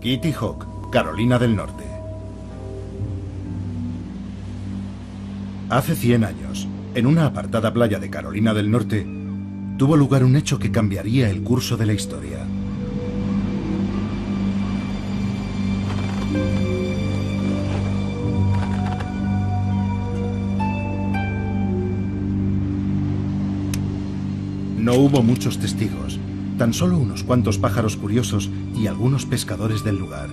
Kitty Hawk, Carolina del Norte. Hace 100 años, en una apartada playa de Carolina del Norte, tuvo lugar un hecho que cambiaría el curso de la historia. No hubo muchos testigos, tan solo unos cuantos pájaros curiosos y algunos pescadores del lugar.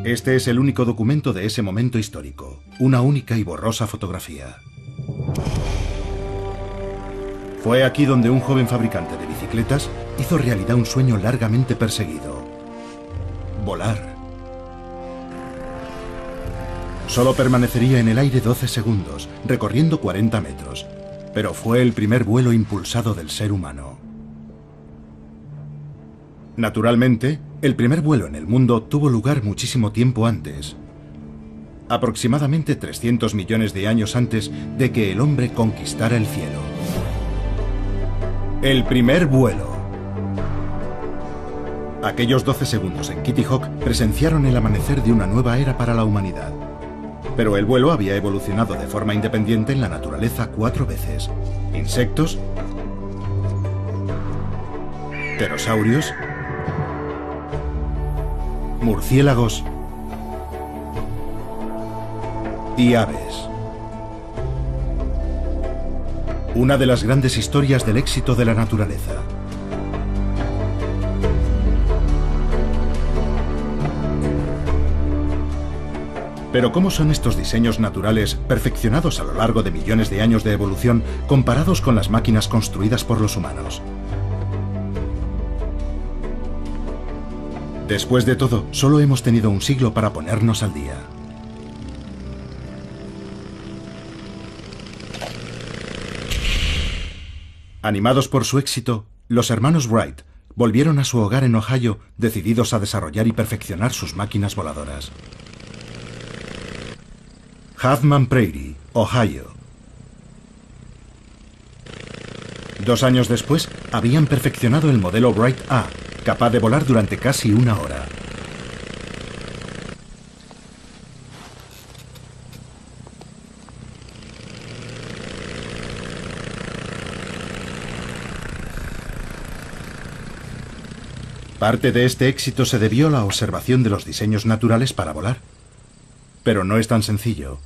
Este es el único documento de ese momento histórico, una única y borrosa fotografía. Fue aquí donde un joven fabricante de bicicletas hizo realidad un sueño largamente perseguido: volar. Solo permanecería en el aire 12 segundos, recorriendo 40 metros, pero fue el primer vuelo impulsado del ser humano. Naturalmente, el primer vuelo en el mundo tuvo lugar muchísimo tiempo antes, aproximadamente 300 millones de años antes de que el hombre conquistara el cielo. El primer vuelo. Aquellos 12 segundos en Kitty Hawk presenciaron el amanecer de una nueva era para la humanidad. Pero el vuelo había evolucionado de forma independiente en la naturaleza 4 veces. Insectos, pterosaurios, murciélagos y aves. Una de las grandes historias del éxito de la naturaleza. Pero ¿cómo son estos diseños naturales perfeccionados a lo largo de millones de años de evolución comparados con las máquinas construidas por los humanos? Después de todo, solo hemos tenido un siglo para ponernos al día. Animados por su éxito, los hermanos Wright volvieron a su hogar en Ohio, decididos a desarrollar y perfeccionar sus máquinas voladoras. Huffman Prairie, Ohio. 2 años después, habían perfeccionado el modelo Wright A, capaz de volar durante casi 1 hora. Parte de este éxito se debió a la observación de los diseños naturales para volar. Pero no es tan sencillo.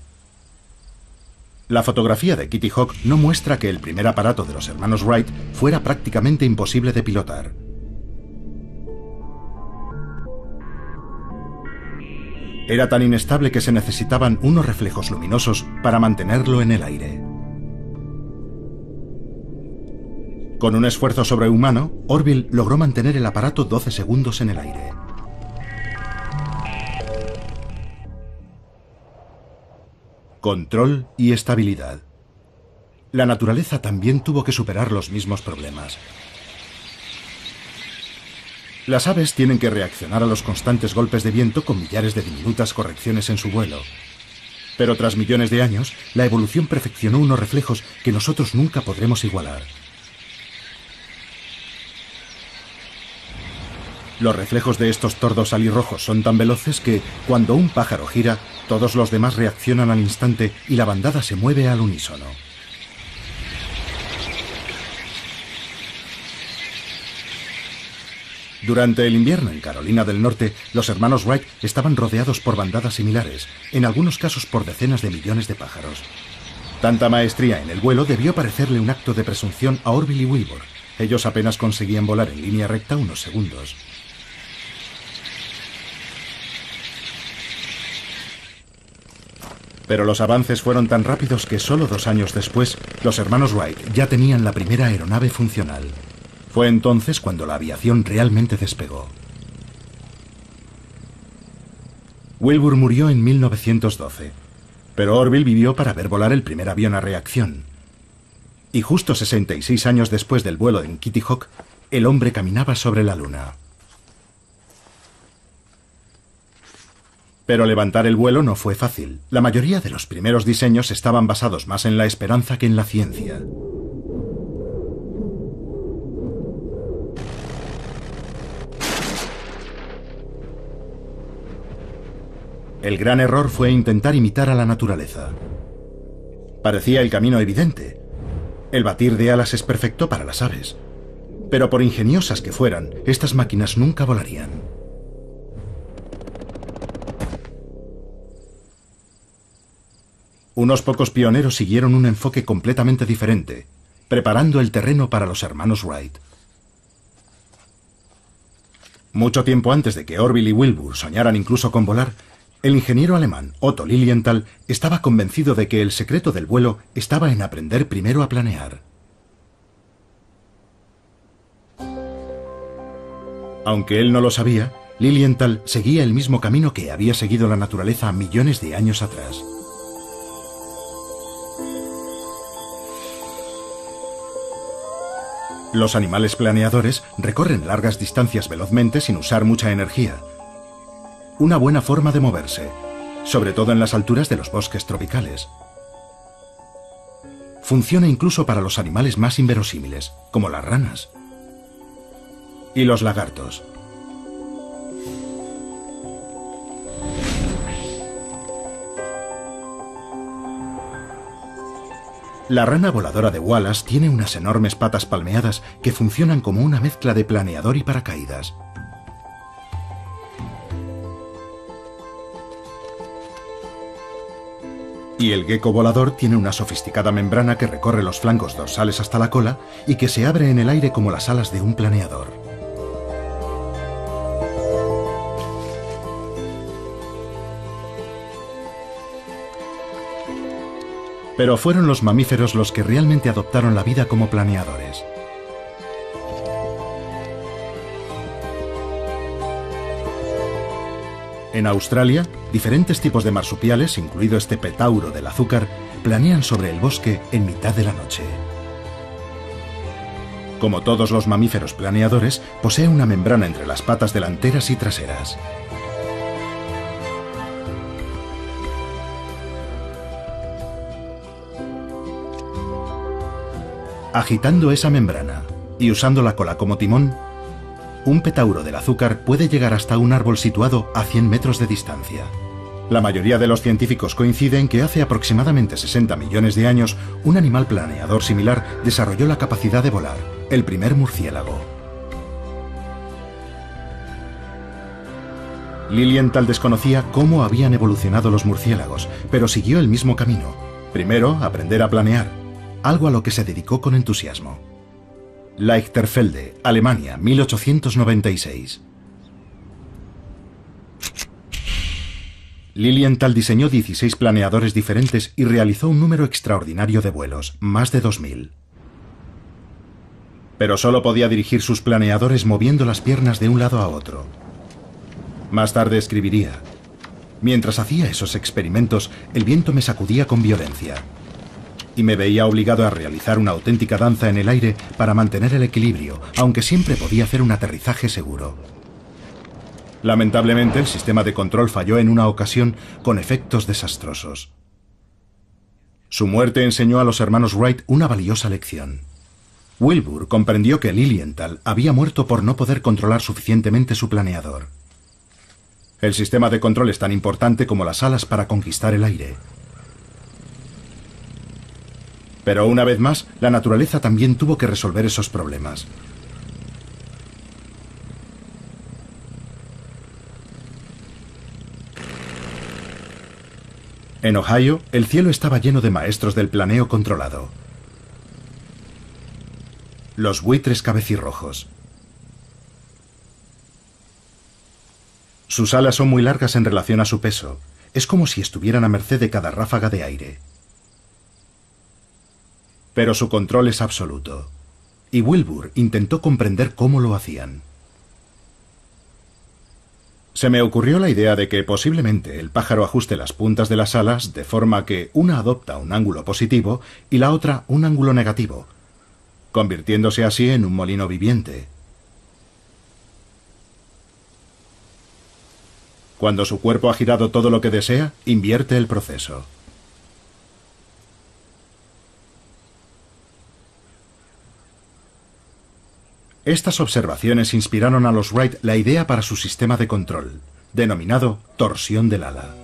La fotografía de Kitty Hawk no muestra que el primer aparato de los hermanos Wright fuera prácticamente imposible de pilotar. Era tan inestable que se necesitaban unos reflejos luminosos para mantenerlo en el aire. Con un esfuerzo sobrehumano, Orville logró mantener el aparato 12 segundos en el aire. Control y estabilidad. La naturaleza también tuvo que superar los mismos problemas. Las aves tienen que reaccionar a los constantes golpes de viento con millares de diminutas correcciones en su vuelo. Pero tras millones de años, la evolución perfeccionó unos reflejos que nosotros nunca podremos igualar. Los reflejos de estos tordos alirrojos son tan veloces que, cuando un pájaro gira, todos los demás reaccionan al instante y la bandada se mueve al unísono. Durante el invierno en Carolina del Norte, los hermanos Wright estaban rodeados por bandadas similares, en algunos casos por decenas de millones de pájaros. Tanta maestría en el vuelo debió parecerle un acto de presunción a Orville y Wilbur. Ellos apenas conseguían volar en línea recta unos segundos. Pero los avances fueron tan rápidos que solo 2 años después, los hermanos Wright ya tenían la primera aeronave funcional. Fue entonces cuando la aviación realmente despegó. Wilbur murió en 1912, pero Orville vivió para ver volar el primer avión a reacción. Y justo 66 años después del vuelo en Kitty Hawk, el hombre caminaba sobre la luna. Pero levantar el vuelo no fue fácil. La mayoría de los primeros diseños estaban basados más en la esperanza que en la ciencia. El gran error fue intentar imitar a la naturaleza. Parecía el camino evidente. El batir de alas es perfecto para las aves. Pero por ingeniosas que fueran, estas máquinas nunca volarían. Unos pocos pioneros siguieron un enfoque completamente diferente, preparando el terreno para los hermanos Wright. Mucho tiempo antes de que Orville y Wilbur soñaran incluso con volar, el ingeniero alemán Otto Lilienthal estaba convencido de que el secreto del vuelo estaba en aprender primero a planear. Aunque él no lo sabía, Lilienthal seguía el mismo camino que había seguido la naturaleza millones de años atrás. Los animales planeadores recorren largas distancias velozmente sin usar mucha energía. Una buena forma de moverse, sobre todo en las alturas de los bosques tropicales. Funciona incluso para los animales más inverosímiles, como las ranas y los lagartos. La rana voladora de Wallace tiene unas enormes patas palmeadas que funcionan como una mezcla de planeador y paracaídas. Y el gecko volador tiene una sofisticada membrana que recorre los flancos dorsales hasta la cola y que se abre en el aire como las alas de un planeador. Pero fueron los mamíferos los que realmente adoptaron la vida como planeadores. En Australia, diferentes tipos de marsupiales, incluido este petauro del azúcar, planean sobre el bosque en mitad de la noche. Como todos los mamíferos planeadores, posee una membrana entre las patas delanteras y traseras. Agitando esa membrana y usando la cola como timón, un petauro del azúcar puede llegar hasta un árbol situado a 100 metros de distancia. La mayoría de los científicos coinciden que hace aproximadamente 60 millones de años, un animal planeador similar desarrolló la capacidad de volar, el primer murciélago. Lilienthal desconocía cómo habían evolucionado los murciélagos, pero siguió el mismo camino. Primero, aprender a planear, algo a lo que se dedicó con entusiasmo. Lichterfelde, Alemania, 1896. Lilienthal diseñó 16 planeadores diferentes y realizó un número extraordinario de vuelos, más de 2000. Pero solo podía dirigir sus planeadores moviendo las piernas de un lado a otro. Más tarde escribiría: mientras hacía esos experimentos, el viento me sacudía con violencia y me veía obligado a realizar una auténtica danza en el aire para mantener el equilibrio, aunque siempre podía hacer un aterrizaje seguro. Lamentablemente, el sistema de control falló en una ocasión con efectos desastrosos. Su muerte enseñó a los hermanos Wright una valiosa lección. Wilbur comprendió que Lilienthal había muerto por no poder controlar suficientemente su planeador. El sistema de control es tan importante como las alas para conquistar el aire. Pero una vez más, la naturaleza también tuvo que resolver esos problemas. En Ohio, el cielo estaba lleno de maestros del planeo controlado. Los buitres cabecirrojos. Sus alas son muy largas en relación a su peso. Es como si estuvieran a merced de cada ráfaga de aire. Pero su control es absoluto. Y Wilbur intentó comprender cómo lo hacían. Se me ocurrió la idea de que posiblemente el pájaro ajuste las puntas de las alas de forma que una adopta un ángulo positivo y la otra un ángulo negativo, convirtiéndose así en un molino viviente. Cuando su cuerpo ha girado todo lo que desea, invierte el proceso. Estas observaciones inspiraron a los Wright la idea para su sistema de control, denominado torsión del ala.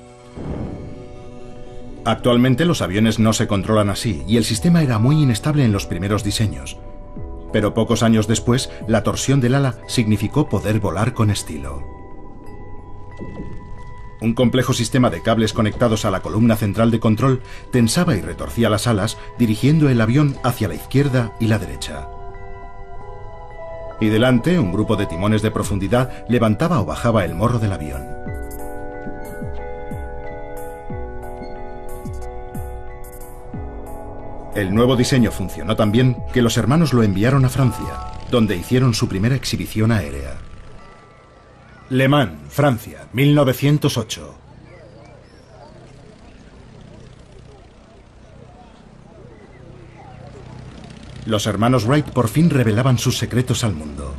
Actualmente los aviones no se controlan así y el sistema era muy inestable en los primeros diseños. Pero pocos años después, la torsión del ala significó poder volar con estilo. Un complejo sistema de cables conectados a la columna central de control tensaba y retorcía las alas, dirigiendo el avión hacia la izquierda y la derecha. Y delante, un grupo de timones de profundidad levantaba o bajaba el morro del avión. El nuevo diseño funcionó tan bien que los hermanos lo enviaron a Francia, donde hicieron su primera exhibición aérea. Le Mans, Francia, 1908. Los hermanos Wright por fin revelaban sus secretos al mundo.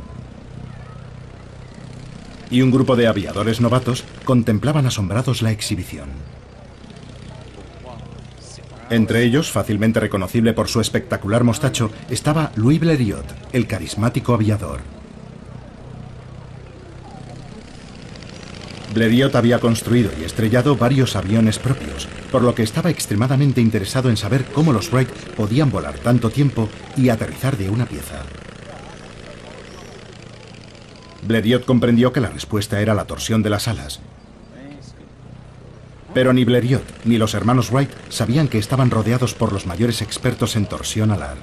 Y un grupo de aviadores novatos contemplaban asombrados la exhibición. Entre ellos, fácilmente reconocible por su espectacular mostacho, estaba Louis Blériot, el carismático aviador. Blériot había construido y estrellado varios aviones propios, por lo que estaba extremadamente interesado en saber cómo los Wright podían volar tanto tiempo y aterrizar de una pieza. Blériot comprendió que la respuesta era la torsión de las alas. Pero ni Blériot ni los hermanos Wright sabían que estaban rodeados por los mayores expertos en torsión alar.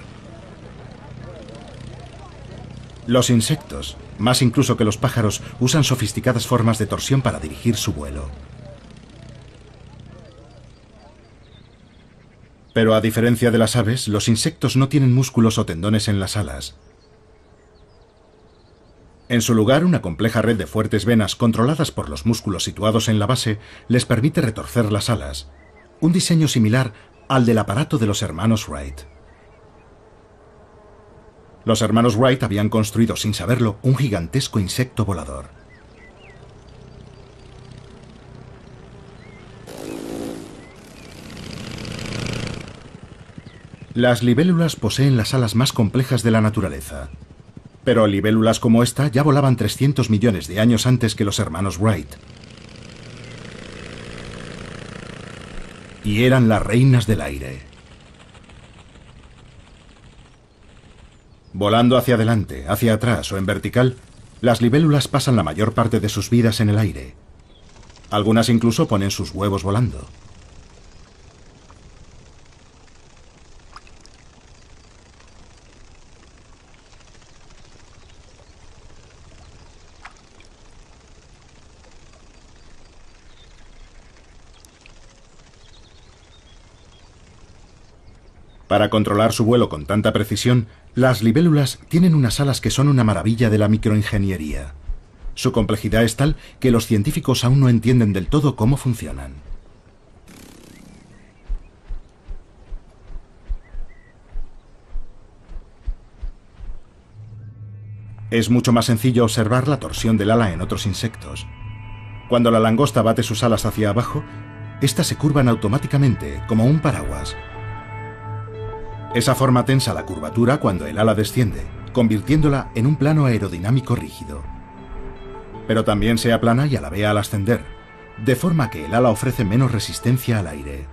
Los insectos, más incluso que los pájaros, usan sofisticadas formas de torsión para dirigir su vuelo. Pero a diferencia de las aves, los insectos no tienen músculos o tendones en las alas. En su lugar, una compleja red de fuertes venas controladas por los músculos situados en la base les permite retorcer las alas, un diseño similar al del aparato de los hermanos Wright. Los hermanos Wright habían construido, sin saberlo, un gigantesco insecto volador. Las libélulas poseen las alas más complejas de la naturaleza. Pero libélulas como esta ya volaban 300 millones de años antes que los hermanos Wright. Y eran las reinas del aire. Volando hacia adelante, hacia atrás o en vertical, las libélulas pasan la mayor parte de sus vidas en el aire. Algunas incluso ponen sus huevos volando. Para controlar su vuelo con tanta precisión, las libélulas tienen unas alas que son una maravilla de la microingeniería. Su complejidad es tal que los científicos aún no entienden del todo cómo funcionan. Es mucho más sencillo observar la torsión del ala en otros insectos. Cuando la langosta bate sus alas hacia abajo, éstas se curvan automáticamente, como un paraguas. Esa forma tensa la curvatura cuando el ala desciende, convirtiéndola en un plano aerodinámico rígido. Pero también se aplana y alabea al ascender, de forma que el ala ofrece menos resistencia al aire.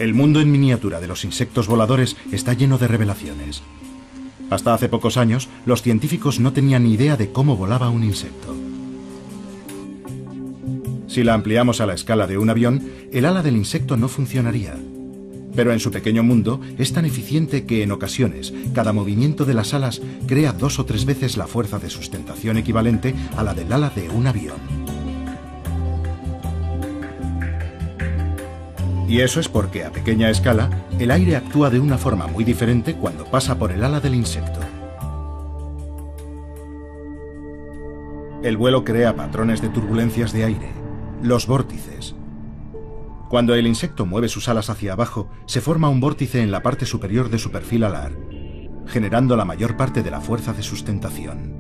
El mundo en miniatura de los insectos voladores está lleno de revelaciones. Hasta hace pocos años, los científicos no tenían ni idea de cómo volaba un insecto. Si la ampliamos a la escala de un avión, el ala del insecto no funcionaría. Pero en su pequeño mundo es tan eficiente que en ocasiones cada movimiento de las alas crea 2 o 3 veces la fuerza de sustentación equivalente a la del ala de un avión. Y eso es porque a pequeña escala el aire actúa de una forma muy diferente cuando pasa por el ala del insecto. El vuelo crea patrones de turbulencias de aire, los vórtices. Cuando el insecto mueve sus alas hacia abajo, se forma un vórtice en la parte superior de su perfil alar, generando la mayor parte de la fuerza de sustentación.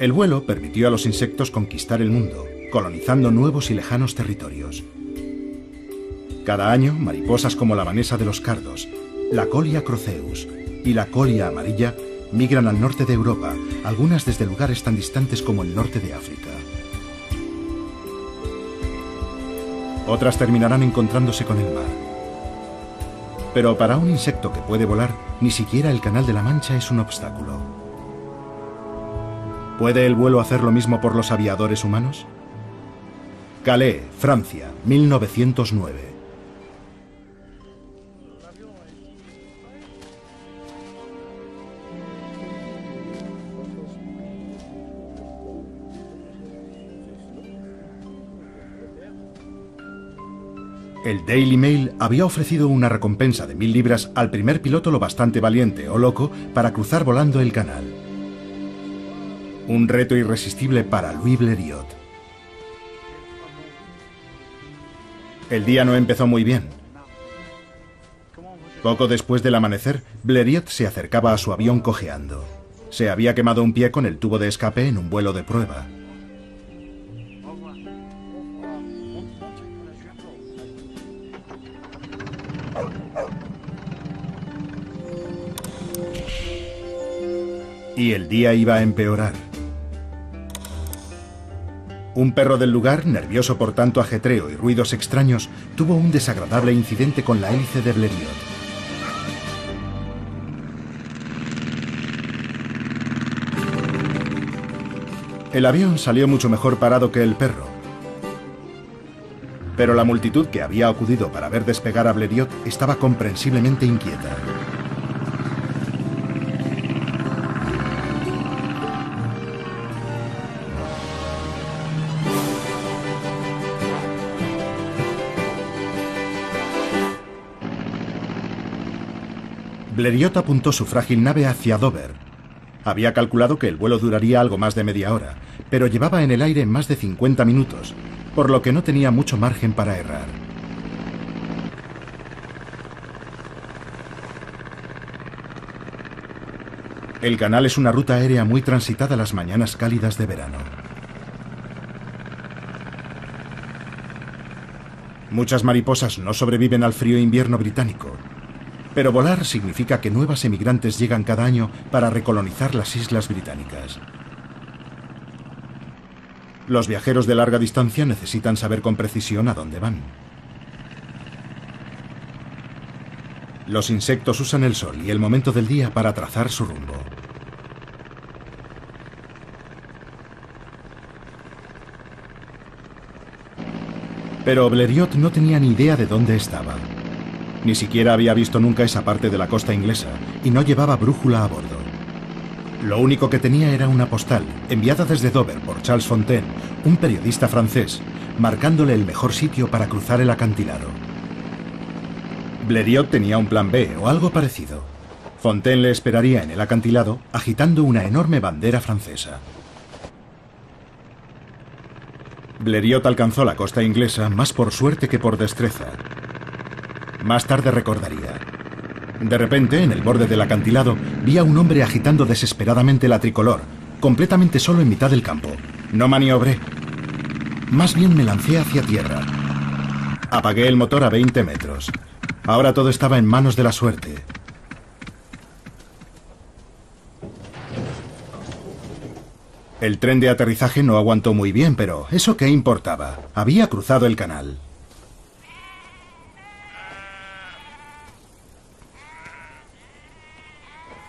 El vuelo permitió a los insectos conquistar el mundo, colonizando nuevos y lejanos territorios. Cada año, mariposas como la vanesa de los cardos, la Colia croceus y la colia amarilla migran al norte de Europa, algunas desde lugares tan distantes como el norte de África. Otras terminarán encontrándose con el mar. Pero para un insecto que puede volar, ni siquiera el Canal de la Mancha es un obstáculo. ¿Puede el vuelo hacer lo mismo por los aviadores humanos? Calais, Francia, 1909. El Daily Mail había ofrecido una recompensa de 1000 libras al primer piloto lo bastante valiente o loco para cruzar volando el canal. Un reto irresistible para Louis Blériot. El día no empezó muy bien. Poco después del amanecer, Blériot se acercaba a su avión cojeando. Se había quemado un pie con el tubo de escape en un vuelo de prueba. Y el día iba a empeorar. Un perro del lugar, nervioso por tanto ajetreo y ruidos extraños, tuvo un desagradable incidente con la hélice de Blériot. El avión salió mucho mejor parado que el perro. Pero la multitud que había acudido para ver despegar a Blériot estaba comprensiblemente inquieta. Blériot apuntó su frágil nave hacia Dover. Había calculado que el vuelo duraría algo más de media hora, pero llevaba en el aire más de 50 minutos, por lo que no tenía mucho margen para errar. El canal es una ruta aérea muy transitada las mañanas cálidas de verano. Muchas mariposas no sobreviven al frío invierno británico, pero volar significa que nuevas emigrantes llegan cada año para recolonizar las islas británicas. Los viajeros de larga distancia necesitan saber con precisión a dónde van. Los insectos usan el sol y el momento del día para trazar su rumbo. Pero Blériot no tenía ni idea de dónde estaba. Ni siquiera había visto nunca esa parte de la costa inglesa y no llevaba brújula a bordo. Lo único que tenía era una postal, enviada desde Dover por Charles Fontaine, un periodista francés, marcándole el mejor sitio para cruzar el acantilado. Blériot tenía un plan B o algo parecido. Fontaine le esperaría en el acantilado, agitando una enorme bandera francesa. Blériot alcanzó la costa inglesa más por suerte que por destreza. Más tarde recordaría. De repente, en el borde del acantilado, vi a un hombre agitando desesperadamente la tricolor, completamente solo en mitad del campo. No maniobré. Más bien me lancé hacia tierra. Apagué el motor a 20 metros. Ahora todo estaba en manos de la suerte. El tren de aterrizaje no aguantó muy bien, pero ¿eso qué importaba? Había cruzado el canal.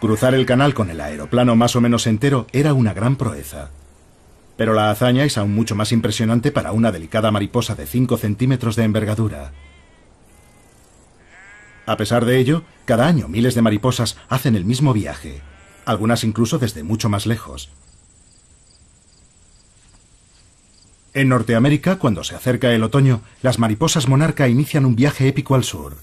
Cruzar el canal con el aeroplano más o menos entero era una gran proeza. Pero la hazaña es aún mucho más impresionante para una delicada mariposa de 5 centímetros de envergadura. A pesar de ello, cada año miles de mariposas hacen el mismo viaje, algunas incluso desde mucho más lejos. En Norteamérica, cuando se acerca el otoño, las mariposas monarca inician un viaje épico al sur.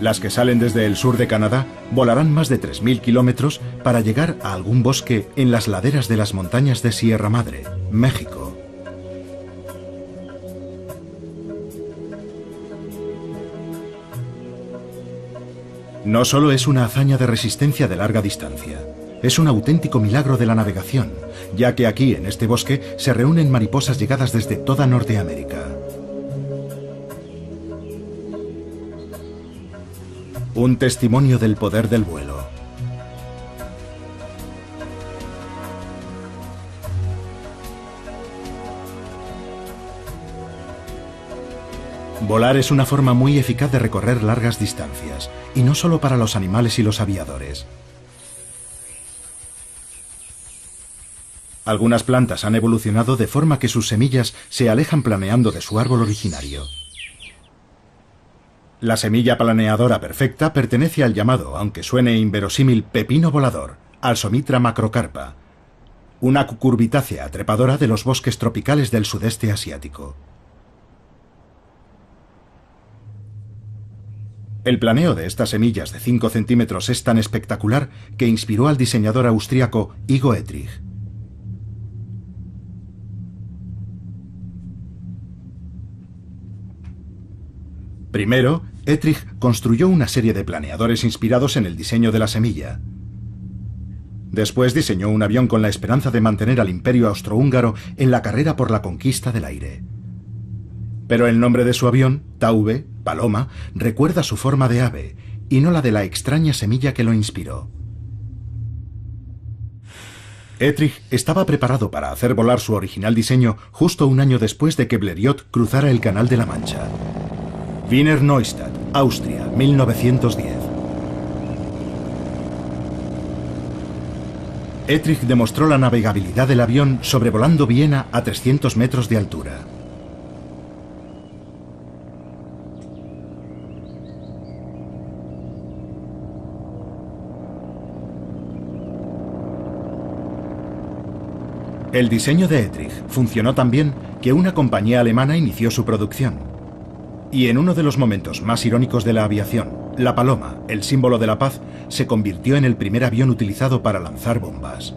Las que salen desde el sur de Canadá volarán más de 3000 kilómetros para llegar a algún bosque en las laderas de las montañas de Sierra Madre, México. No solo es una hazaña de resistencia de larga distancia. es un auténtico milagro de la navegación, ya que aquí, en este bosque, se reúnen mariposas llegadas desde toda Norteamérica. Un testimonio del poder del vuelo. Volar es una forma muy eficaz de recorrer largas distancias, y no solo para los animales y los aviadores. Algunas plantas han evolucionado de forma que sus semillas se alejan planeando de su árbol originario. La semilla planeadora perfecta pertenece al llamado, aunque suene inverosímil, pepino volador, Alsomitra macrocarpa, una cucurbitácea trepadora de los bosques tropicales del sudeste asiático. El planeo de estas semillas de 5 centímetros es tan espectacular que inspiró al diseñador austríaco Igo Etrich. Primero, Etrich construyó una serie de planeadores inspirados en el diseño de la semilla. Después diseñó un avión con la esperanza de mantener al imperio austrohúngaro en la carrera por la conquista del aire. Pero el nombre de su avión, Taube, paloma, recuerda su forma de ave, y no la de la extraña semilla que lo inspiró. Etrich estaba preparado para hacer volar su original diseño justo un año después de que Blériot cruzara el Canal de la Mancha. Wiener Neustadt, Austria, 1910. Etrich demostró la navegabilidad del avión sobrevolando Viena a 300 metros de altura. El diseño de Etrich funcionó tan bien que una compañía alemana inició su producción. Y en uno de los momentos más irónicos de la aviación, la paloma, el símbolo de la paz, se convirtió en el primer avión utilizado para lanzar bombas.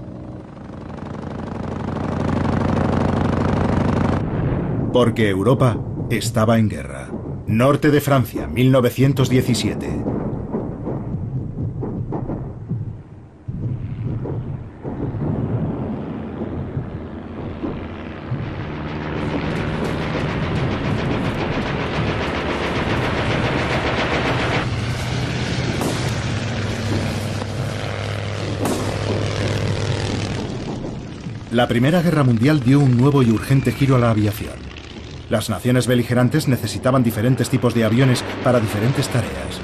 Porque Europa estaba en guerra. Norte de Francia, 1917. La Primera Guerra Mundial dio un nuevo y urgente giro a la aviación. Las naciones beligerantes necesitaban diferentes tipos de aviones para diferentes tareas.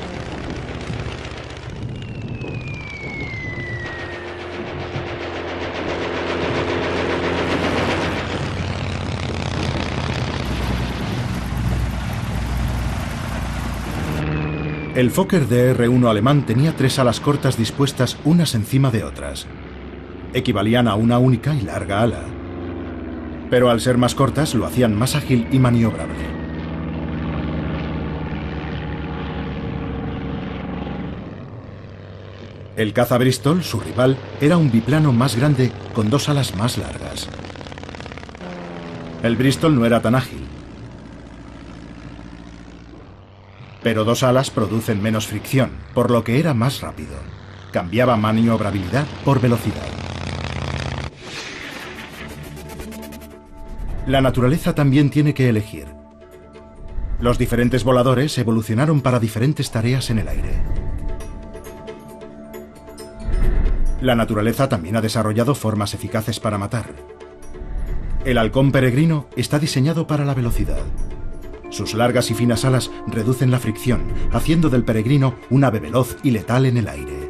El Fokker DR-1 alemán tenía 3 alas cortas dispuestas unas encima de otras. Equivalían a una única y larga ala. Pero al ser más cortas lo hacían más ágil y maniobrable. El caza Bristol, su rival, era un biplano más grande con 2 alas más largas. El Bristol no era tan ágil, pero 2 alas producen menos fricción, por lo que era más rápido. Cambiaba maniobrabilidad por velocidad. La naturaleza también tiene que elegir. Los diferentes voladores evolucionaron para diferentes tareas en el aire. La naturaleza también ha desarrollado formas eficaces para matar. El halcón peregrino está diseñado para la velocidad. Sus largas y finas alas reducen la fricción, haciendo del peregrino un ave veloz y letal en el aire.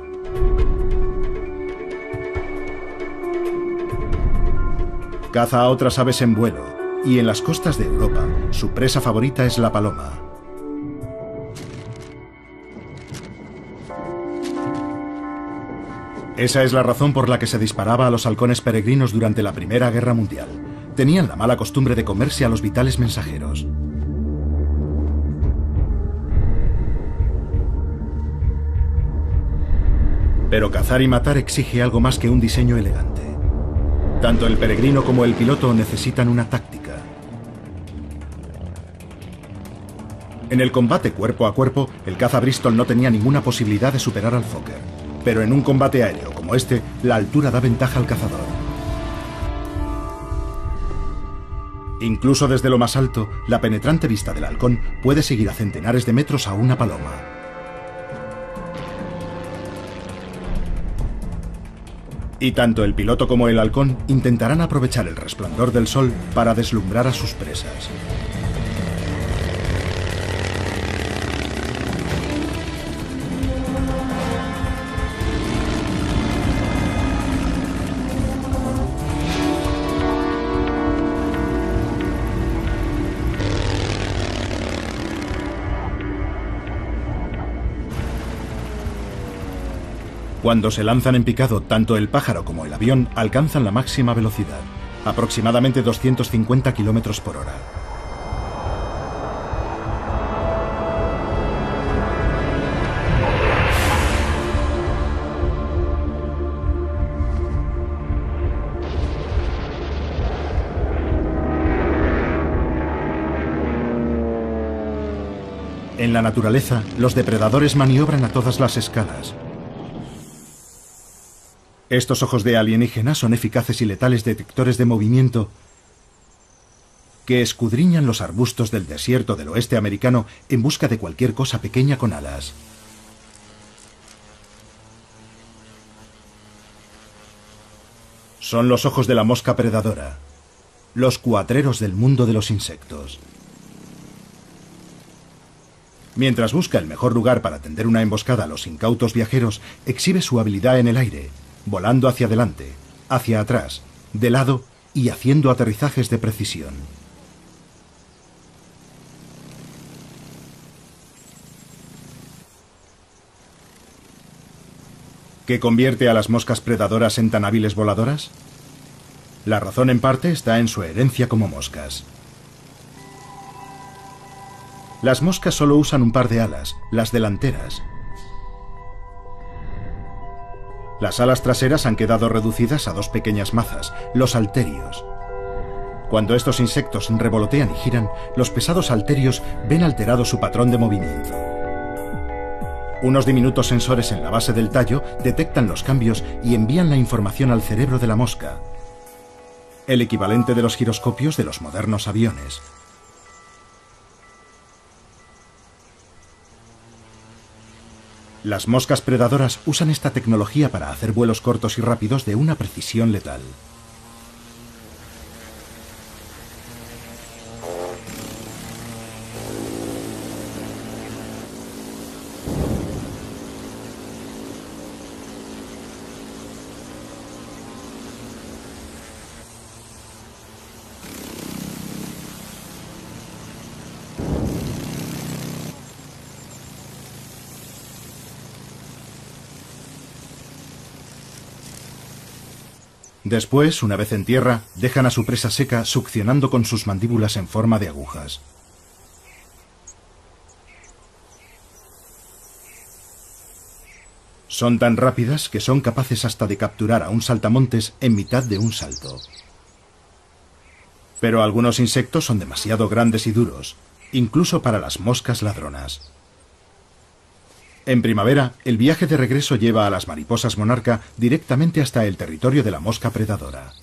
Caza a otras aves en vuelo, y en las costas de Europa, su presa favorita es la paloma. Esa es la razón por la que se disparaba a los halcones peregrinos durante la Primera Guerra Mundial. Tenían la mala costumbre de comerse a los vitales mensajeros. Pero cazar y matar exige algo más que un diseño elegante. Tanto el peregrino como el piloto necesitan una táctica. En el combate cuerpo a cuerpo, el caza Bristol no tenía ninguna posibilidad de superar al Fokker. Pero en un combate aéreo como este, la altura da ventaja al cazador. Incluso desde lo más alto, la penetrante vista del halcón puede seguir a centenares de metros a una paloma. Y tanto el piloto como el halcón intentarán aprovechar el resplandor del sol para deslumbrar a sus presas. Cuando se lanzan en picado, tanto el pájaro como el avión alcanzan la máxima velocidad, aproximadamente 250 km por hora. En la naturaleza, los depredadores maniobran a todas las escalas. Estos ojos de alienígena son eficaces y letales detectores de movimiento que escudriñan los arbustos del desierto del oeste americano en busca de cualquier cosa pequeña con alas. Son los ojos de la mosca predadora, los cuatreros del mundo de los insectos. Mientras busca el mejor lugar para tender una emboscada a los incautos viajeros, exhibe su habilidad en el aire, volando hacia adelante, hacia atrás, de lado y haciendo aterrizajes de precisión. ¿Qué convierte a las moscas predadoras en tan hábiles voladoras? La razón en parte está en su herencia como moscas. Las moscas solo usan un par de alas, las delanteras. Las alas traseras han quedado reducidas a dos pequeñas mazas, los halterios. Cuando estos insectos revolotean y giran, los pesados halterios ven alterado su patrón de movimiento. Unos diminutos sensores en la base del tallo detectan los cambios y envían la información al cerebro de la mosca, el equivalente de los giroscopios de los modernos aviones. Las moscas predadoras usan esta tecnología para hacer vuelos cortos y rápidos de una precisión letal. Después, una vez en tierra, dejan a su presa seca succionando con sus mandíbulas en forma de agujas. Son tan rápidas que son capaces hasta de capturar a un saltamontes en mitad de un salto. Pero algunos insectos son demasiado grandes y duros, incluso para las moscas ladronas. En primavera, el viaje de regreso lleva a las mariposas monarca directamente hasta el territorio de la mosca predadora.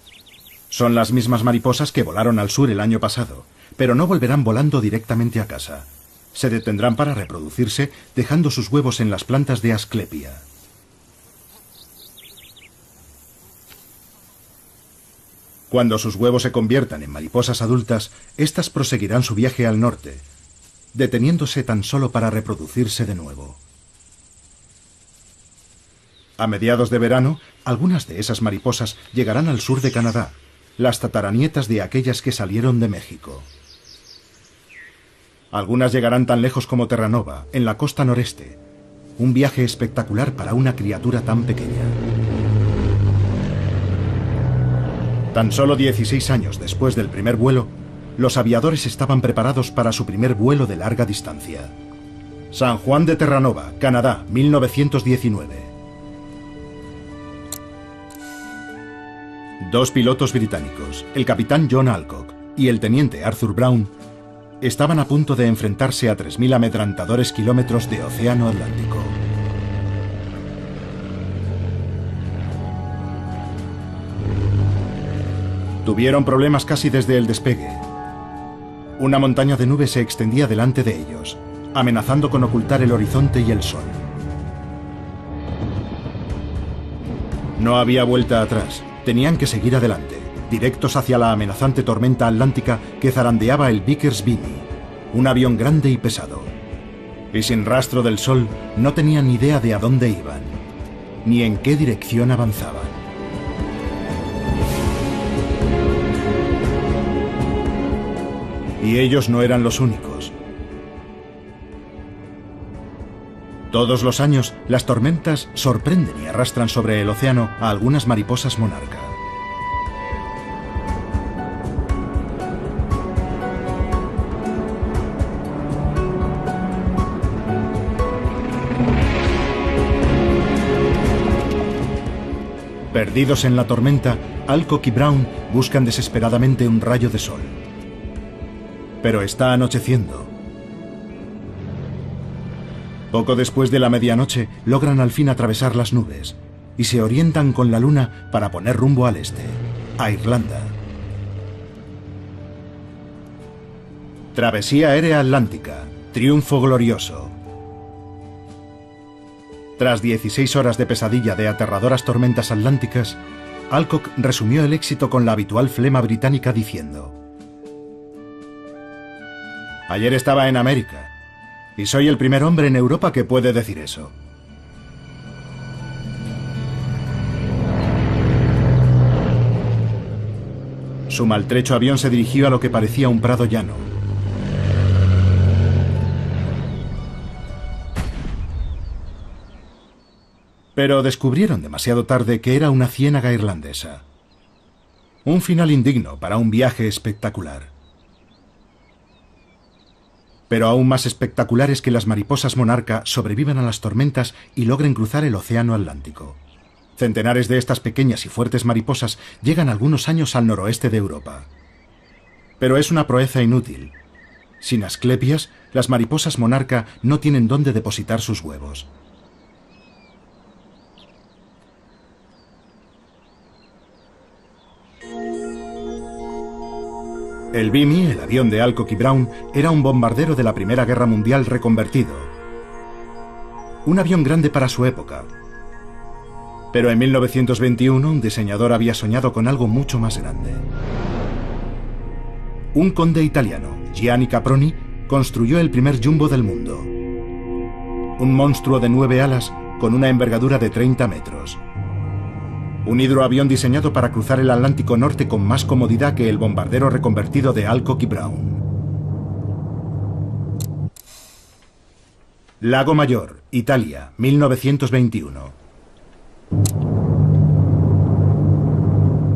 Son las mismas mariposas que volaron al sur el año pasado, pero no volverán volando directamente a casa. Se detendrán para reproducirse, dejando sus huevos en las plantas de Asclepia. Cuando sus huevos se conviertan en mariposas adultas, éstas proseguirán su viaje al norte, deteniéndose tan solo para reproducirse de nuevo. A mediados de verano, algunas de esas mariposas llegarán al sur de Canadá, las tataranietas de aquellas que salieron de México. Algunas llegarán tan lejos como Terranova, en la costa noreste. Un viaje espectacular para una criatura tan pequeña. Tan solo 16 años después del primer vuelo, los aviadores estaban preparados para su primer vuelo de larga distancia. San Juan de Terranova, Canadá, 1919. Dos pilotos británicos, el capitán John Alcock y el teniente Arthur Brown, estaban a punto de enfrentarse a 3.000 amedrentadores kilómetros de océano Atlántico. Tuvieron problemas casi desde el despegue. Una montaña de nubes se extendía delante de ellos, amenazando con ocultar el horizonte y el sol. No había vuelta atrás. Tenían que seguir adelante, directos hacia la amenazante tormenta atlántica que zarandeaba el Vickers Vimy, un avión grande y pesado. Y sin rastro del sol, no tenían ni idea de a dónde iban, ni en qué dirección avanzaban. Y ellos no eran los únicos. Todos los años, las tormentas sorprenden y arrastran sobre el océano a algunas mariposas monarca. Perdidos en la tormenta, Alcock y Brown buscan desesperadamente un rayo de sol. Pero está anocheciendo. Poco después de la medianoche, logran al fin atravesar las nubes y se orientan con la luna para poner rumbo al este, a Irlanda. Travesía aérea atlántica, triunfo glorioso. Tras 16 horas de pesadilla de aterradoras tormentas atlánticas, Alcock resumió el éxito con la habitual flema británica diciendo: «Ayer estaba en América, y soy el primer hombre en Europa que puede decir eso». Su maltrecho avión se dirigió a lo que parecía un prado llano. Pero descubrieron demasiado tarde que era una ciénaga irlandesa. Un final indigno para un viaje espectacular. Pero aún más espectacular es que las mariposas monarca sobrevivan a las tormentas y logren cruzar el océano Atlántico. Centenares de estas pequeñas y fuertes mariposas llegan algunos años al noroeste de Europa. Pero es una proeza inútil. Sin asclepias, las mariposas monarca no tienen dónde depositar sus huevos. El Vimy, el avión de Alcock y Brown, era un bombardero de la Primera Guerra Mundial reconvertido. Un avión grande para su época. Pero en 1921 un diseñador había soñado con algo mucho más grande. Un conde italiano, Gianni Caproni, construyó el primer jumbo del mundo. Un monstruo de 9 alas con una envergadura de 30 metros. Un hidroavión diseñado para cruzar el Atlántico Norte con más comodidad que el bombardero reconvertido de Alcock y Brown. Lago Mayor, Italia, 1921.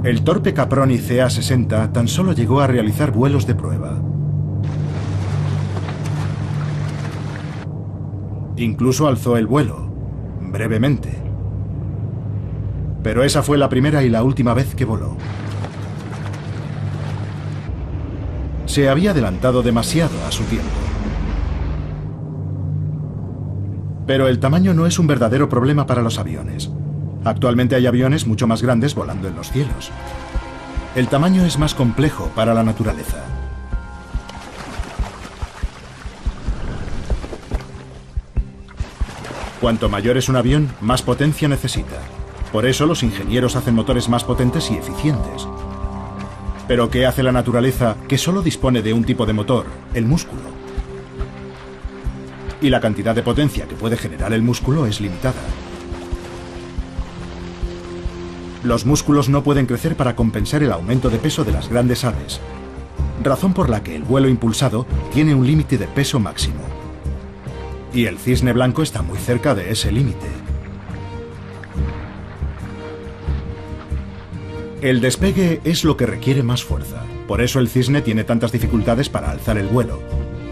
El torpe Caproni CA-60 tan solo llegó a realizar vuelos de prueba. Incluso alzó el vuelo, brevemente. Pero esa fue la primera y la última vez que voló. Se había adelantado demasiado a su tiempo. Pero el tamaño no es un verdadero problema para los aviones. Actualmente hay aviones mucho más grandes volando en los cielos. El tamaño es más complejo para la naturaleza. Cuanto mayor es un avión, más potencia necesita. Por eso los ingenieros hacen motores más potentes y eficientes. Pero ¿qué hace la naturaleza que solo dispone de un tipo de motor, el músculo? Y la cantidad de potencia que puede generar el músculo es limitada. Los músculos no pueden crecer para compensar el aumento de peso de las grandes aves, razón por la que el vuelo impulsado tiene un límite de peso máximo. Y el cisne blanco está muy cerca de ese límite. El despegue es lo que requiere más fuerza. Por eso el cisne tiene tantas dificultades para alzar el vuelo.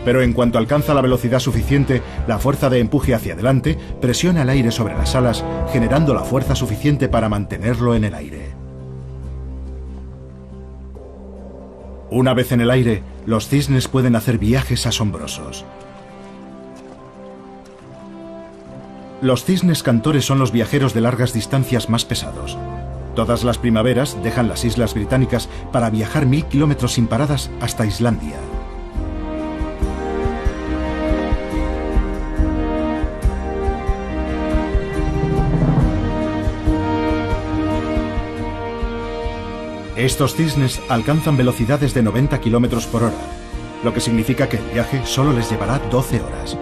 Pero en cuanto alcanza la velocidad suficiente, la fuerza de empuje hacia adelante presiona el aire sobre las alas, generando la fuerza suficiente para mantenerlo en el aire. Una vez en el aire, los cisnes pueden hacer viajes asombrosos. Los cisnes cantores son los viajeros de largas distancias más pesados. Todas las primaveras dejan las islas británicas para viajar 1000 kilómetros sin paradas hasta Islandia. Estos cisnes alcanzan velocidades de 90 kilómetros por hora, lo que significa que el viaje solo les llevará 12 horas.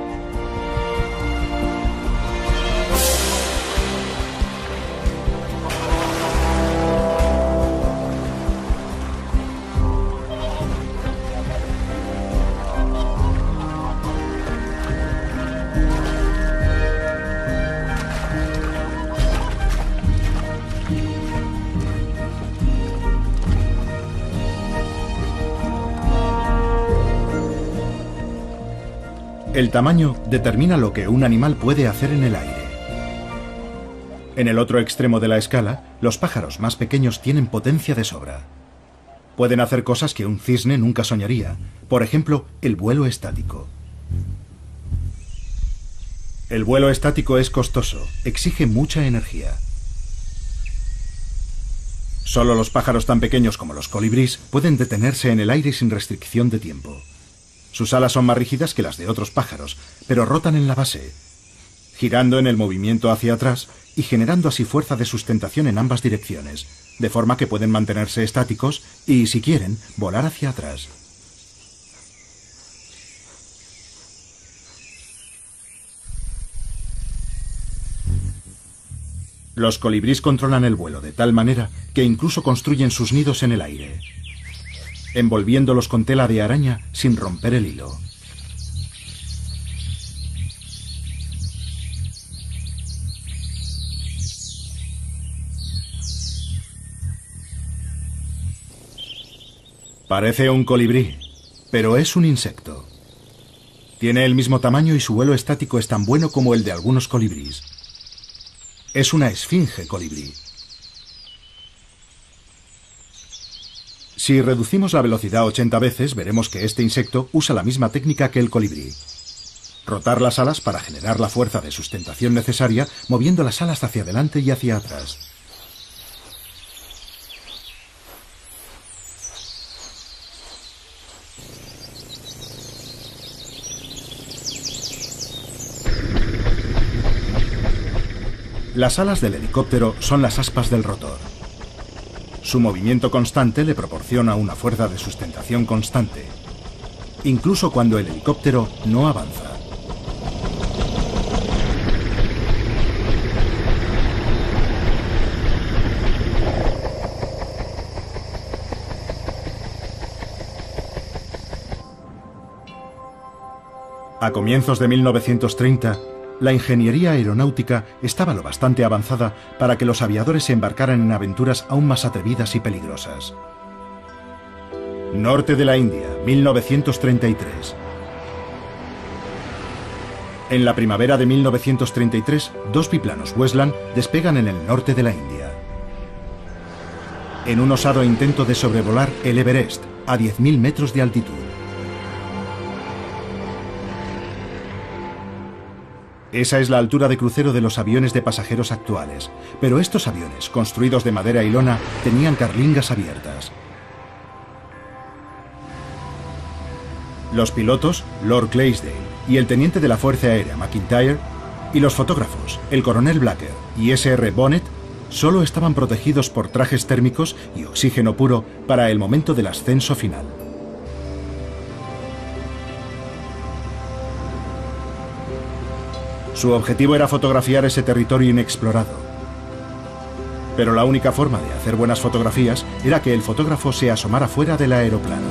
El tamaño determina lo que un animal puede hacer en el aire. En el otro extremo de la escala, los pájaros más pequeños tienen potencia de sobra. Pueden hacer cosas que un cisne nunca soñaría, por ejemplo, el vuelo estático. El vuelo estático es costoso, exige mucha energía. Solo los pájaros tan pequeños como los colibríes pueden detenerse en el aire sin restricción de tiempo. Sus alas son más rígidas que las de otros pájaros, pero rotan en la base, girando en el movimiento hacia atrás y generando así fuerza de sustentación en ambas direcciones, de forma que pueden mantenerse estáticos y, si quieren, volar hacia atrás. Los colibríes controlan el vuelo de tal manera que incluso construyen sus nidos en el aire, envolviéndolos con tela de araña sin romper el hilo. Parece un colibrí, pero es un insecto. Tiene el mismo tamaño y su vuelo estático es tan bueno como el de algunos colibríes. Es una esfinge colibrí. Si reducimos la velocidad 80 veces, veremos que este insecto usa la misma técnica que el colibrí. Rotar las alas para generar la fuerza de sustentación necesaria, moviendo las alas hacia adelante y hacia atrás. Las alas del helicóptero son las aspas del rotor. Su movimiento constante le proporciona una fuerza de sustentación constante, incluso cuando el helicóptero no avanza. A comienzos de 1930, la ingeniería aeronáutica estaba lo bastante avanzada para que los aviadores se embarcaran en aventuras aún más atrevidas y peligrosas. Norte de la India, 1933. En la primavera de 1933, dos biplanos Westland despegan en el norte de la India, en un osado intento de sobrevolar el Everest a 10.000 metros de altitud. Esa es la altura de crucero de los aviones de pasajeros actuales, pero estos aviones, construidos de madera y lona, tenían carlingas abiertas. Los pilotos, Lord Clydesdale y el teniente de la Fuerza Aérea McIntyre, y los fotógrafos, el coronel Blacker y S.R. Bonnet, solo estaban protegidos por trajes térmicos y oxígeno puro para el momento del ascenso final. Su objetivo era fotografiar ese territorio inexplorado. Pero la única forma de hacer buenas fotografías era que el fotógrafo se asomara fuera del aeroplano.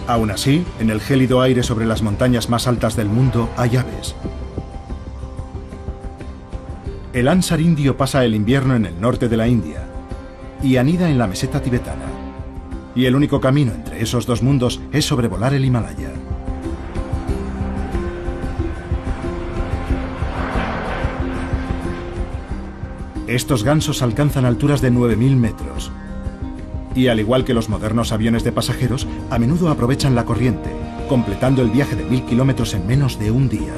Aún así, en el gélido aire sobre las montañas más altas del mundo hay aves. El ánsar indio pasa el invierno en el norte de la India y anida en la meseta tibetana. Y el único camino entre esos dos mundos es sobrevolar el Himalaya. Estos gansos alcanzan alturas de 9.000 metros. Y al igual que los modernos aviones de pasajeros, a menudo aprovechan la corriente, completando el viaje de 1000 kilómetros en menos de un día.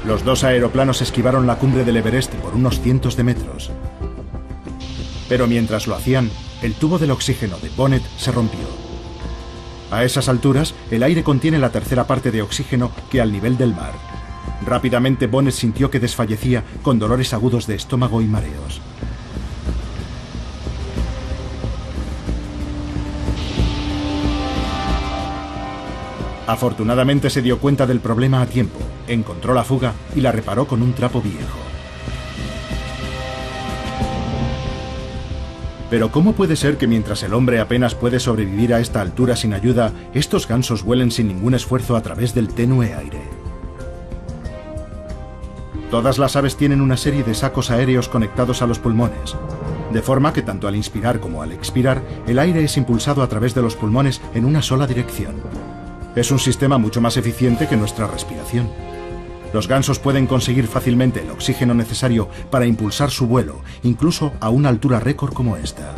Los dos aeroplanos esquivaron la cumbre del Everest por unos cientos de metros. Pero mientras lo hacían, el tubo del oxígeno de Bonnet se rompió. A esas alturas, el aire contiene la tercera parte de oxígeno que al nivel del mar. Rápidamente Bonnet sintió que desfallecía con dolores agudos de estómago y mareos. Afortunadamente se dio cuenta del problema a tiempo, encontró la fuga y la reparó con un trapo viejo. Pero ¿cómo puede ser que mientras el hombre apenas puede sobrevivir a esta altura sin ayuda, estos gansos vuelen sin ningún esfuerzo a través del tenue aire? Todas las aves tienen una serie de sacos aéreos conectados a los pulmones, de forma que tanto al inspirar como al expirar, el aire es impulsado a través de los pulmones en una sola dirección. Es un sistema mucho más eficiente que nuestra respiración. Los gansos pueden conseguir fácilmente el oxígeno necesario para impulsar su vuelo, incluso a una altura récord como esta.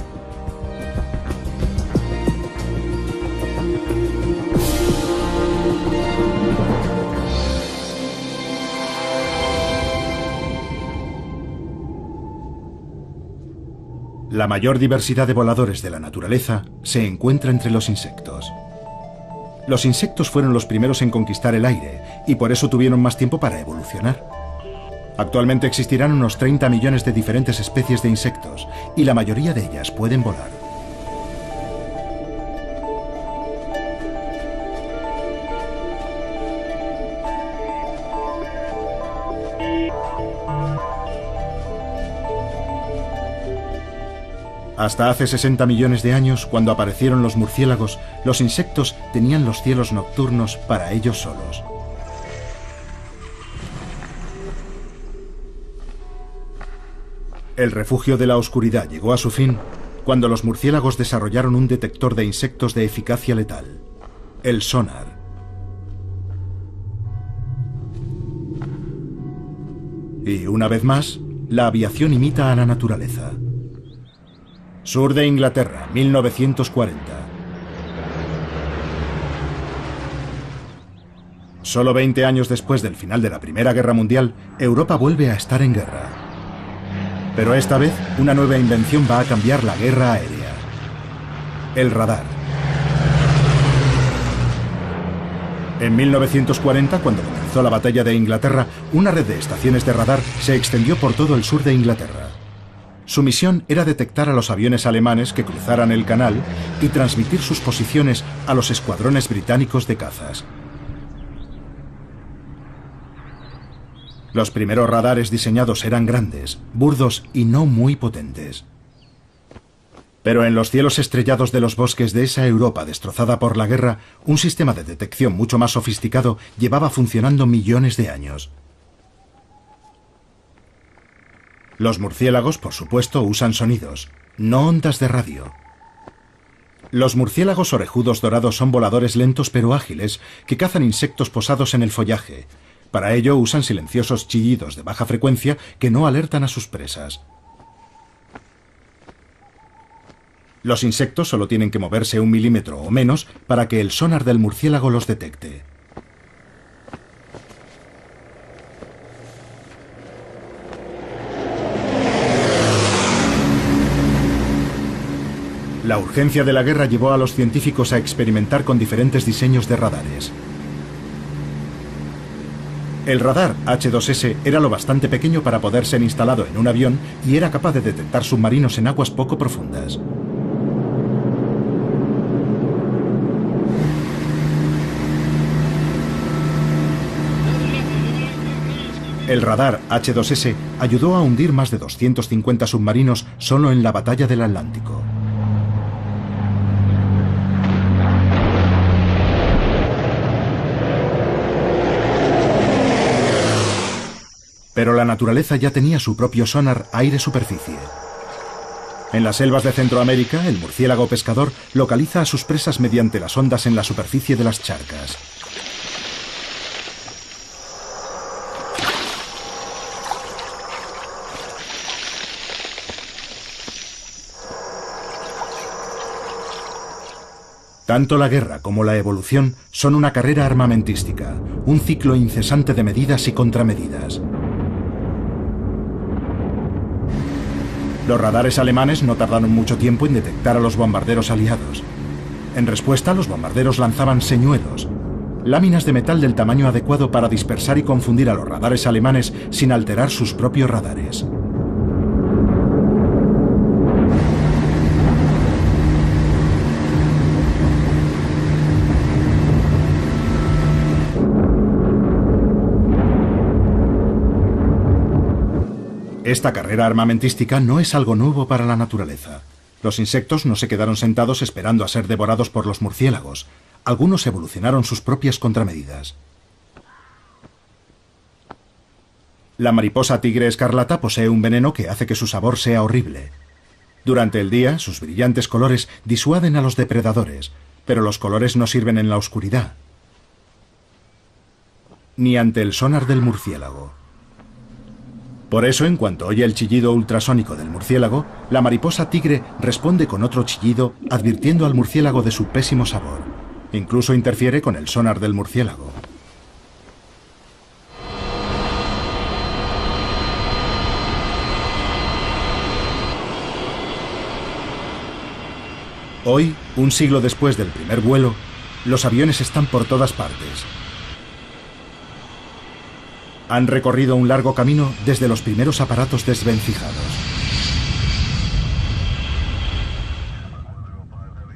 La mayor diversidad de voladores de la naturaleza se encuentra entre los insectos. Los insectos fueron los primeros en conquistar el aire y por eso tuvieron más tiempo para evolucionar. Actualmente existirán unos 30 millones de diferentes especies de insectos y la mayoría de ellas pueden volar. Hasta hace 60 millones de años, cuando aparecieron los murciélagos, los insectos tenían los cielos nocturnos para ellos solos. El refugio de la oscuridad llegó a su fin cuando los murciélagos desarrollaron un detector de insectos de eficacia letal, el sonar. Y una vez más, la aviación imita a la naturaleza. Sur de Inglaterra, 1940. Solo 20 años después del final de la Primera Guerra Mundial, Europa vuelve a estar en guerra. Pero esta vez, una nueva invención va a cambiar la guerra aérea: el radar. En 1940, cuando comenzó la batalla de Inglaterra, una red de estaciones de radar se extendió por todo el sur de Inglaterra. Su misión era detectar a los aviones alemanes que cruzaran el canal y transmitir sus posiciones a los escuadrones británicos de cazas. Los primeros radares diseñados eran grandes, burdos y no muy potentes. Pero en los cielos estrellados de los bosques de esa Europa destrozada por la guerra, un sistema de detección mucho más sofisticado llevaba funcionando millones de años. Los murciélagos, por supuesto, usan sonidos, no ondas de radio. Los murciélagos orejudos dorados son voladores lentos pero ágiles que cazan insectos posados en el follaje. Para ello usan silenciosos chillidos de baja frecuencia que no alertan a sus presas. Los insectos solo tienen que moverse 1 milímetro o menos para que el sonar del murciélago los detecte. La urgencia de la guerra llevó a los científicos a experimentar con diferentes diseños de radares. El radar H2S era lo bastante pequeño para poder ser instalado en un avión y era capaz de detectar submarinos en aguas poco profundas. El radar H2S ayudó a hundir más de 250 submarinos solo en la batalla del Atlántico. Pero la naturaleza ya tenía su propio sonar aire-superficie. En las selvas de Centroamérica, el murciélago pescador localiza a sus presas mediante las ondas en la superficie de las charcas. Tanto la guerra como la evolución son una carrera armamentística, un ciclo incesante de medidas y contramedidas. Los radares alemanes no tardaron mucho tiempo en detectar a los bombarderos aliados. En respuesta, los bombarderos lanzaban señuelos, láminas de metal del tamaño adecuado para dispersar y confundir a los radares alemanes sin alterar sus propios radares. Esta carrera armamentística no es algo nuevo para la naturaleza. Los insectos no se quedaron sentados esperando a ser devorados por los murciélagos. Algunos evolucionaron sus propias contramedidas. La mariposa tigre escarlata posee un veneno que hace que su sabor sea horrible. Durante el día, sus brillantes colores disuaden a los depredadores, pero los colores no sirven en la oscuridad, ni ante el sonar del murciélago. Por eso, en cuanto oye el chillido ultrasónico del murciélago, la mariposa tigre responde con otro chillido, advirtiendo al murciélago de su pésimo sabor. Incluso interfiere con el sonar del murciélago. Hoy, un siglo después del primer vuelo, los aviones están por todas partes. Han recorrido un largo camino desde los primeros aparatos desvencijados.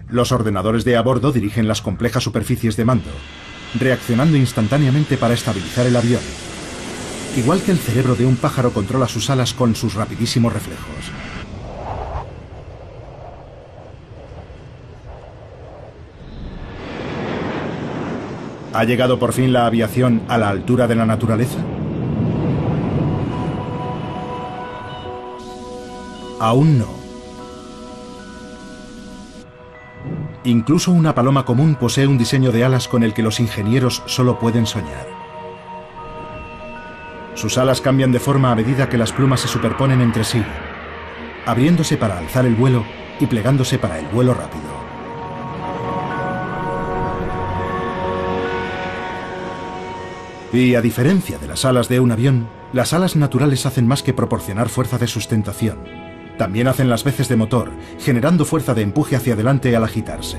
Los ordenadores de a bordo dirigen las complejas superficies de mando, reaccionando instantáneamente para estabilizar el avión. Igual que el cerebro de un pájaro controla sus alas con sus rapidísimos reflejos. ¿Ha llegado por fin la aviación a la altura de la naturaleza? Aún no. Incluso una paloma común posee un diseño de alas con el que los ingenieros solo pueden soñar. Sus alas cambian de forma a medida que las plumas se superponen entre sí, abriéndose para alzar el vuelo y plegándose para el vuelo rápido. Y a diferencia de las alas de un avión, las alas naturales hacen más que proporcionar fuerza de sustentación. También hacen las veces de motor, generando fuerza de empuje hacia adelante al agitarse.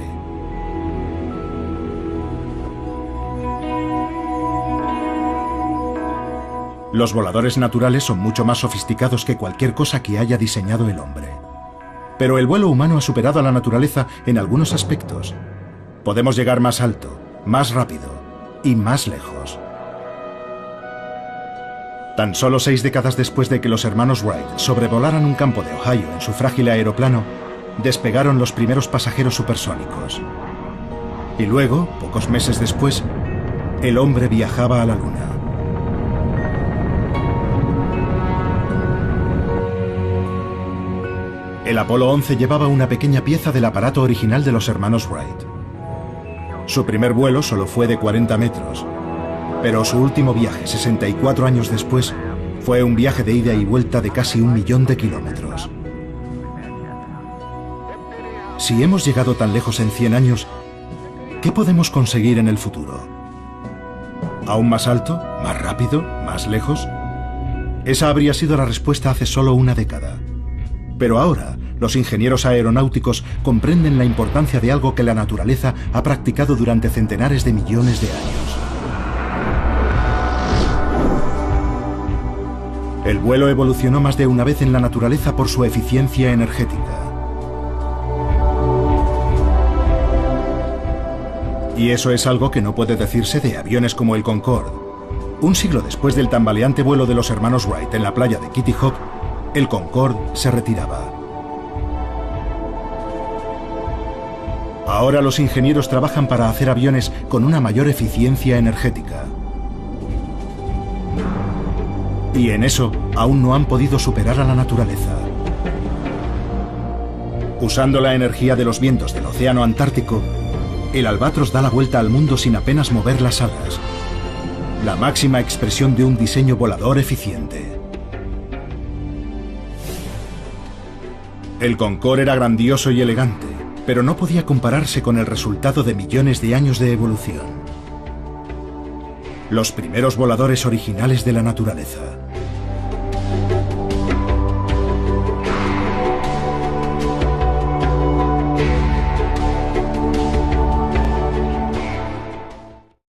Los voladores naturales son mucho más sofisticados que cualquier cosa que haya diseñado el hombre. Pero el vuelo humano ha superado a la naturaleza en algunos aspectos. Podemos llegar más alto, más rápido y más lejos. Tan solo 6 décadas después de que los hermanos Wright sobrevolaran un campo de Ohio en su frágil aeroplano, despegaron los primeros pasajeros supersónicos. Y luego, pocos meses después, el hombre viajaba a la Luna. El Apolo 11 llevaba una pequeña pieza del aparato original de los hermanos Wright. Su primer vuelo solo fue de 40 metros. Pero su último viaje, 64 años después, fue un viaje de ida y vuelta de casi 1 millón de kilómetros. Si hemos llegado tan lejos en 100 años, ¿qué podemos conseguir en el futuro? ¿Aún más alto? ¿Más rápido? ¿Más lejos? Esa habría sido la respuesta hace solo una década. Pero ahora, los ingenieros aeronáuticos comprenden la importancia de algo que la naturaleza ha practicado durante centenares de millones de años. El vuelo evolucionó más de una vez en la naturaleza por su eficiencia energética. Y eso es algo que no puede decirse de aviones como el Concorde. Un siglo después del tambaleante vuelo de los hermanos Wright en la playa de Kitty Hawk, el Concorde se retiraba. Ahora los ingenieros trabajan para hacer aviones con una mayor eficiencia energética. Y en eso aún no han podido superar a la naturaleza. Usando la energía de los vientos del océano Antártico, el albatros da la vuelta al mundo sin apenas mover las alas. La máxima expresión de un diseño volador eficiente. El Concorde era grandioso y elegante, pero no podía compararse con el resultado de millones de años de evolución. Los primeros voladores originales de la naturaleza.